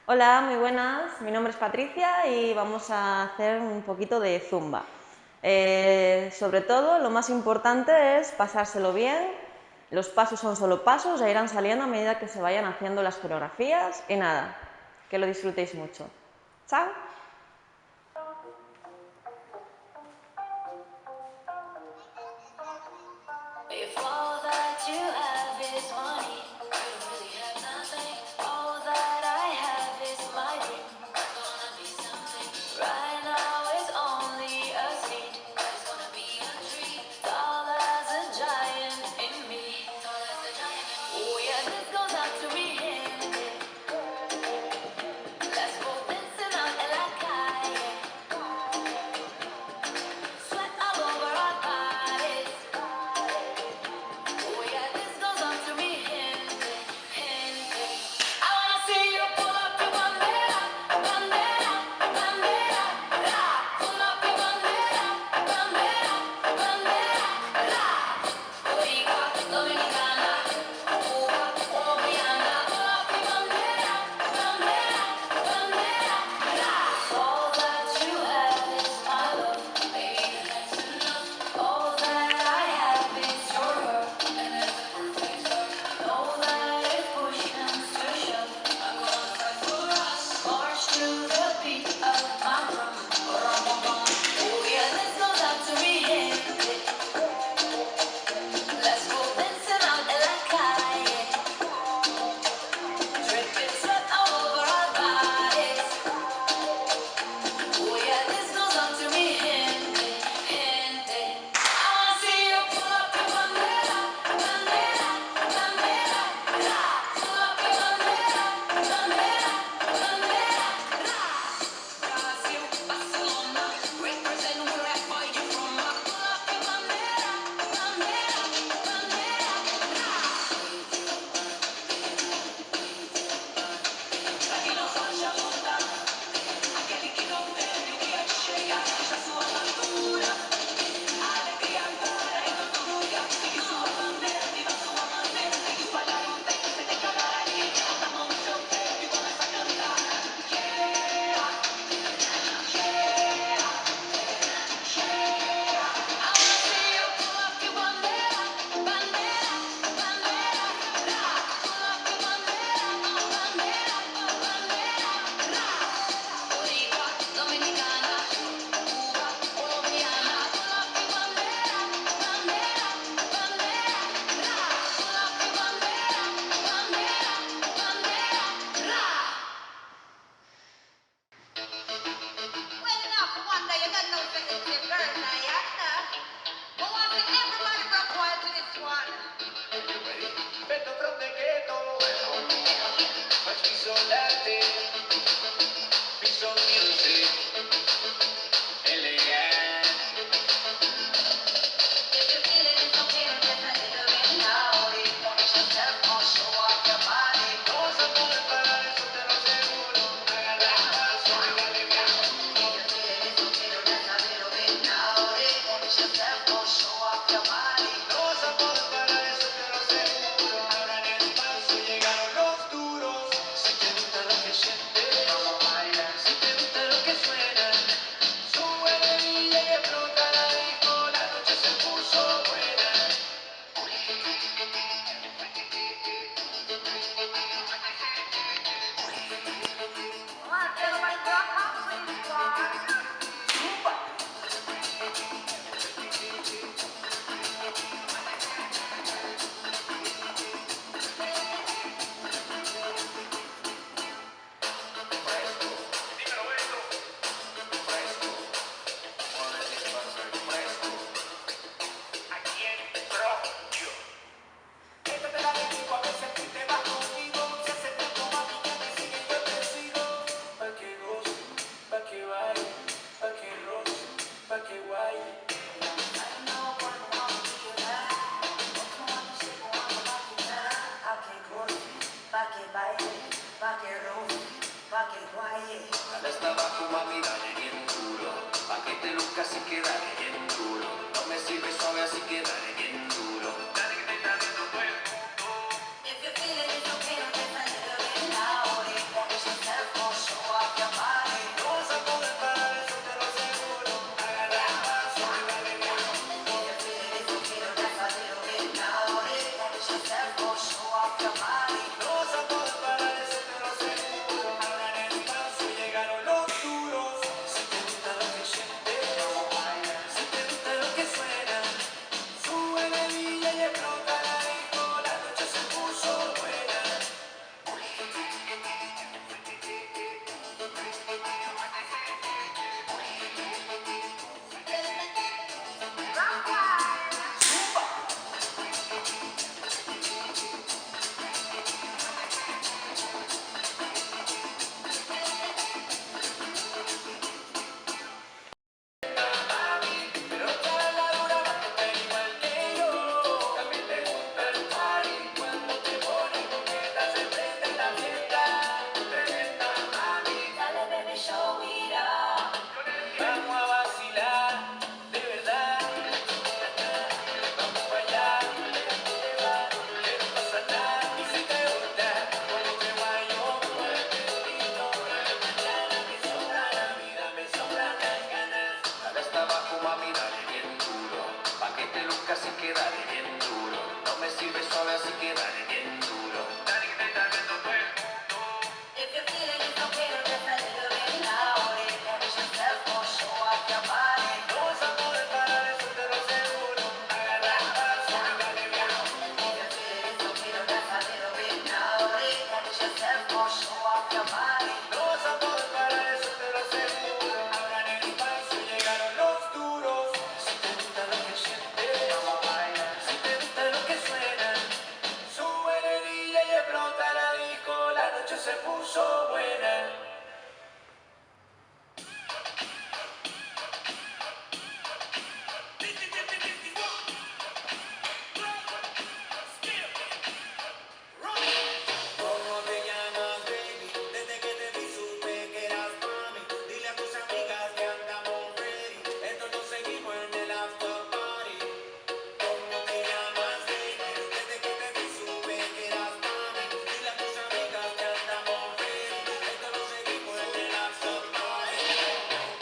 Hola, muy buenas. Mi nombre es Patricia y vamos a hacer un poquito de zumba. Sobre todo, lo más importante es pasárselo bien. Los pasos son solo pasos, ya irán saliendo a medida que se vayan haciendo las coreografías. Y nada, que lo disfrutéis mucho. ¡Chao! If all that you have is money, you don't really have nothing. All that I have is my dream. Gonna be something. Right now it's only a seed. It's gonna be a tree. Tall as a giant in me. Tall as a giant in me. Oh yeah, this goes out to me. Let's go dancing out in la calle. Sweat all over our bodies. Oh yeah, this goes on to me, gente, gente. I wanna see you pull up your bandera, bandera, bandera, ra. Pull up your bandera, bandera, bandera, ra. Boricua, Dominicana, Cuba, Colombiana. Pull up your bandera, bandera, bandera, ra. All that you have is my love, baby, that's enough. All that I have is your love. Know that if push comes to shove, I'm gonna fight for us. March to the beat of my drum. Oh yeah, this goes out to me, gente. Let's go dancing out in la calle. Dripping sweat all over our bodies. Oh yeah, this goes out to me, gente, gente. I wanna see you pull up your bandera, bandera, bandera, ra. Pull up your bandera, bandera, bandera, ra. Brazil, Barcelona, represent wherever you're from. Pull up your bandera, bandera, bandera, ra. Aquí no falla nota, aquel que no ve lluvia llega a su altura. Alegría para y no tuya, y su bandera, viva su bandera, y para la ruta y se te cagará y estamos mucho y con esa cantar. Yeah, yeah, yeah. I wanna see you pull up your bandera, bandera, bandera, ra. Pull up your bandera, bandera, bandera, ra. Boricua, Dominicana, Cuba, Colombiana. Pull up your bandera, bandera, bandera, ra. Pull up your bandera, bandera, bandera, ra. Well enough for one day, you got no sensitive girl now, yeah? But one thing, everybody rock wild to this one. Vedo from the ghetto, but we so dirty, we so music, elegant. If you feel it, it's okay to get a little bit naughty. Push yourself or show off your body. Vamos a poder parar, eso te lo aseguro. Agarra el paso y dale bien. If you feel it, it's okay to get a little bit naughty. Push yourself or show off your body. Vamos a poder parar, eso te lo aseguro. Ahora en el paso llegaron los duros. Si te gusta lo que sientes, vamos a bailar. Si te gusta lo que suena, sube de vida y explota la disco. La noche se puso buena. Everybody rock out, please, Dímelo esto, fresco. Mueve despacio y fresco. Aquí entro yo. Esta te la dedico a veces tú te vas conmigo. Se hace tiempo, mami, que me sigue y yo te sigo. Pa' que goce, pa' que baile, pa' que roce, pa' que guaye. pa' que baile, pa' que roce, pa' que guaye. Dale hasta abajo, mami, dale bien duro. Pa' que te luzcas y que dale bien duro. No me sirve suave, así que dale bien duro. Dale que te está viendo todo el mundo. If you feel it, it's okay to get a little bit naughty. Push yourself buena. ¿Cómo te llamas, baby? Desde que te vi supe que eras mami. Dile a tus amigas que andamos ready. Esto lo seguimos en el after party. ¿Cómo te llamas, baby? Desde que te vi supe que eras mami. Dile a tus amigas que andamos ready. Esto lo seguimos en el after party.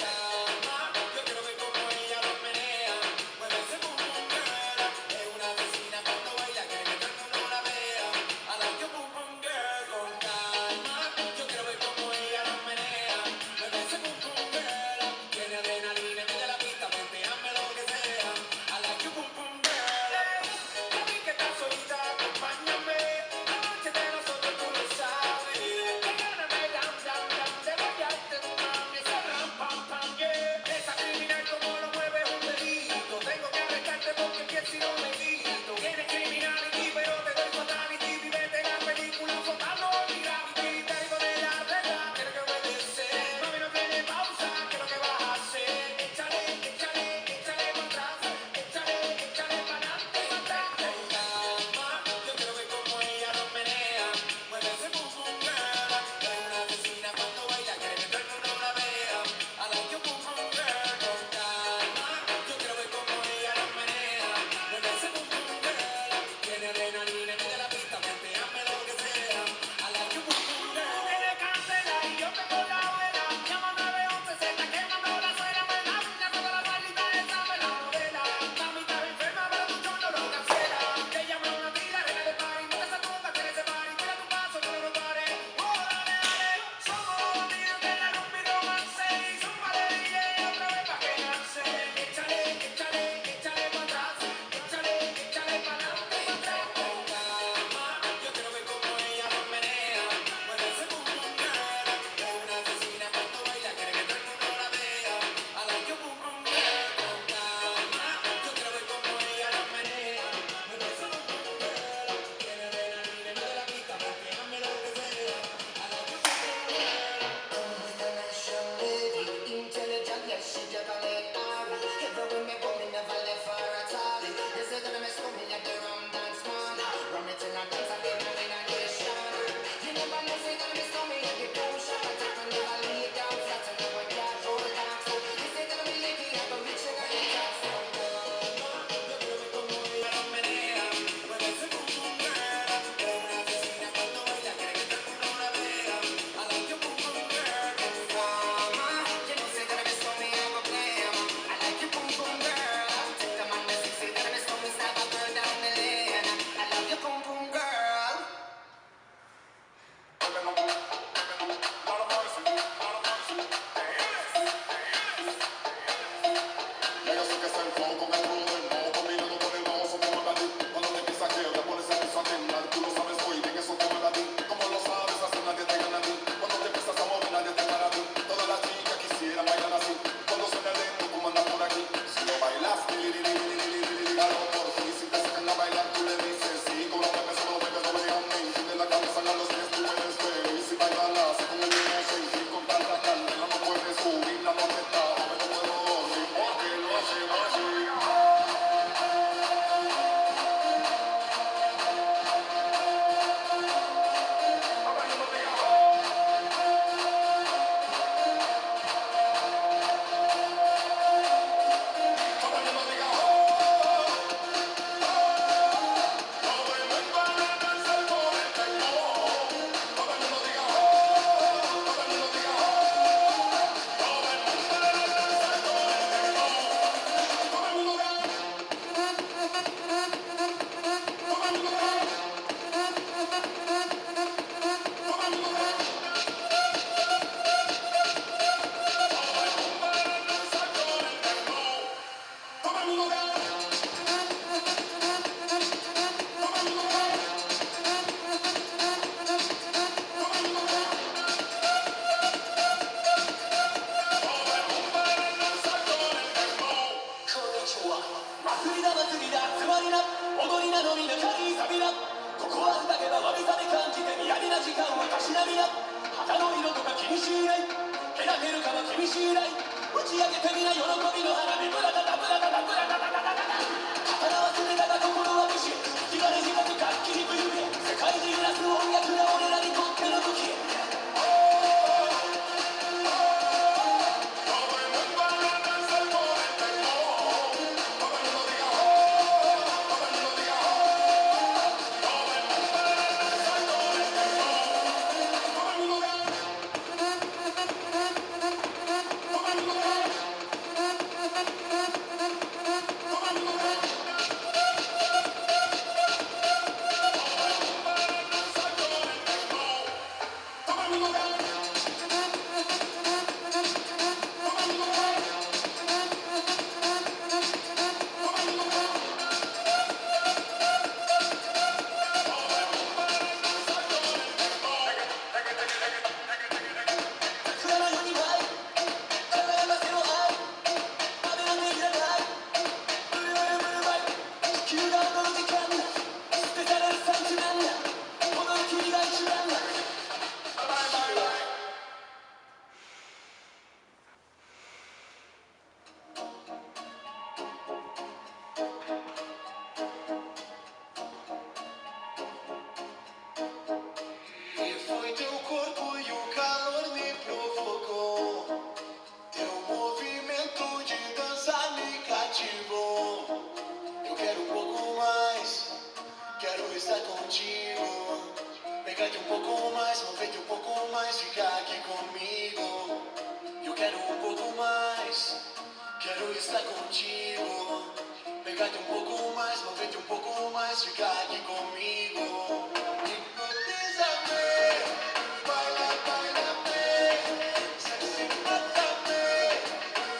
Calma, yo quiero ver cómo ella lo menea. Mueve ese boom boom girl. Es una vecina cuando baila que el mundo no la vea. I like your boom boom girl. Con calma, yo quiero ver cómo ella lo menea. Mueve ese boom boom girl. Tiene adrenalina, mete la pista, hazme lo que sea. I like your boom boom girl. Ya vi que estás solita, acompáñame. La noche de nosotros tú lo sabes. Regálame dam dam dam, te voy a hacer mami, ese ram pam pam yeah. Esa criminal como lo mueve es un delito. Tengo que arrestarte porque que si no me quito. Tienes criminality pero te doy fatality. Vivete la película flotando en mi gravity. Te digo de la regla, tienes que obedecer. Mami no tiene pausa, ¿qué es lo que vas a hacer? Échale, échale, échale para atrás. Échale, échale para adelante, para atrás. Con calma, yo quiero ver cómo ella lo menea. Mueve ese boom boom girl. Es una vecina cuando baila, quiere que todo el mundo la vea. I like your boom boom girl. Con calma, yo quiero ver cómo ella lo menea. Mueve ese boom boom girl. Tiene adrenalina, mete la pista, hazme lo que sea. I like your boom boom girl. Tienes candela y yo tengo la vela. Llama 911, se está quemando la suela. Me da una toda la maldita esa me la modela. Mami está enferma, pero tu chorro lo cancela. Te llama una tira, reina de party. No te sacudas, que en ese party. Tira tu paso, que no lo pares. Oh, dale, dale. Somos amigos de la rumba y romance. Y zúmbale, DJ, otra vez pa' quedarse. Échale, échale, échale pa' atrás. Échale, échale pa' adelante, pa' atrás. Con calma, yo quiero ver cómo ella lo menea. Mueve ese boom boom girl. Es una vecina cuando baila, quiere que todo el mundo la vea. I like your boom boom girl. Con calma, yo quiero ver cómo ella lo menea. Mueve ese boom boom girl. Tiene adrenalina, mete la pista, hazme lo que sea. I like your boom boom girl. みしない打ち上げてみな喜びの花火ブラダダブラダダブラダダダダダ花忘れたが心は無視気がねじがく活気に冬へ世界中なす音楽が俺らにとっての武器E foi teu corpo e o calor me provocou. Teu movimento de dança me cativou. Eu quero um pouco mais, quero estar contigo. Pegar-te um pouco mais, mover-te um pouco mais, ficar aqui comigo. Eu quero um pouco mais, quero estar contigo. Pegar-te um pouco mais, mover-te um pouco mais, ficar aqui comigo. Hipnotiza-me, baila, baila-me, sexy, mata-me,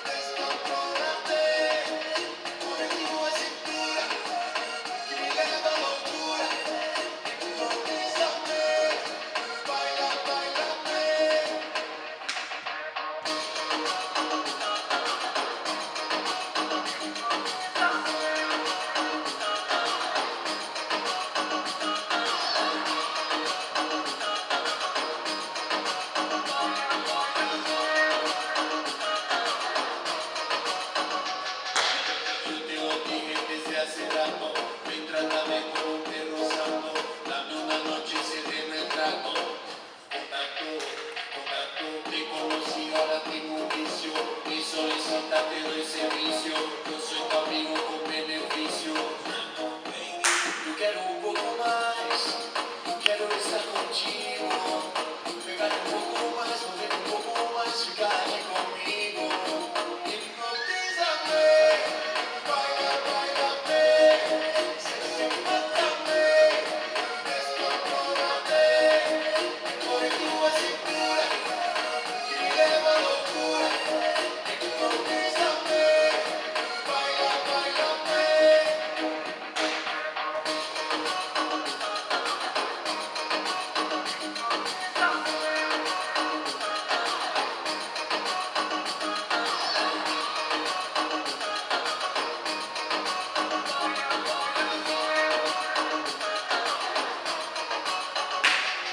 descontrola-me. Por tua cintura, que me leva à loucura. Hipnotiza-me, baila, baila-me. Yo tengo que empecé hace rato, ven trátame como un perro santo, dame una noche y sírveme el trago. Contacto, contacto, te conocí, ahora tengo un vicio, mi solicita te doy servicio, yo soy tu amigo con beneficio. Yo quiero un poco más, quiero estar contigo, pegar un poco más, mover un poco más, ficar aquí conmigo. Hipnotízame, baila, bailame, sexy, mátame, descontrólame, por tua cintura, que me leva à loucura. Hipnotízame, baila, bailame.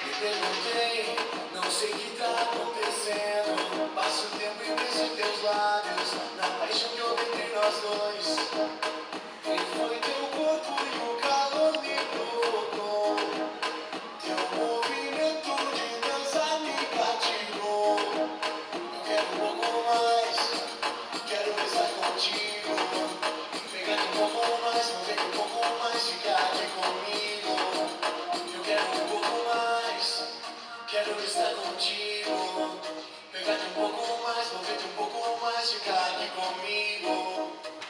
Me perguntei, não sei o que tá acontecendo. Passo o tempo e penso em teus lábios, na paixão que houve entre nós dois. E foi teu corpo e o calor me provocou. Teu movimento de dança me cativou. Eu quero um pouco mais, quero estar contigo. Pegar um pouco mais, mover um pouco mais, ficar aqui comigo. Eu quero um pouco mais, quero estar contigo. Pegar-te um pouco mais, mover-te um pouco mais, ficar aqui comigo.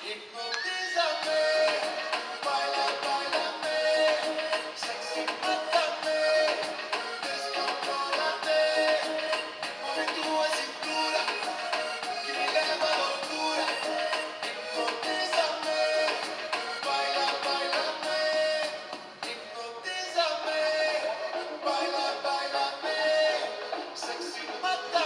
Hipnotiza-me, baila, baila-me, sexy, mata-me, descontrola-me, move tua cintura, que me leva à loucura. Hipnotiza-me, baila, baila-me, hipnotiza-me, baila, baila-me, sexy, mata-me.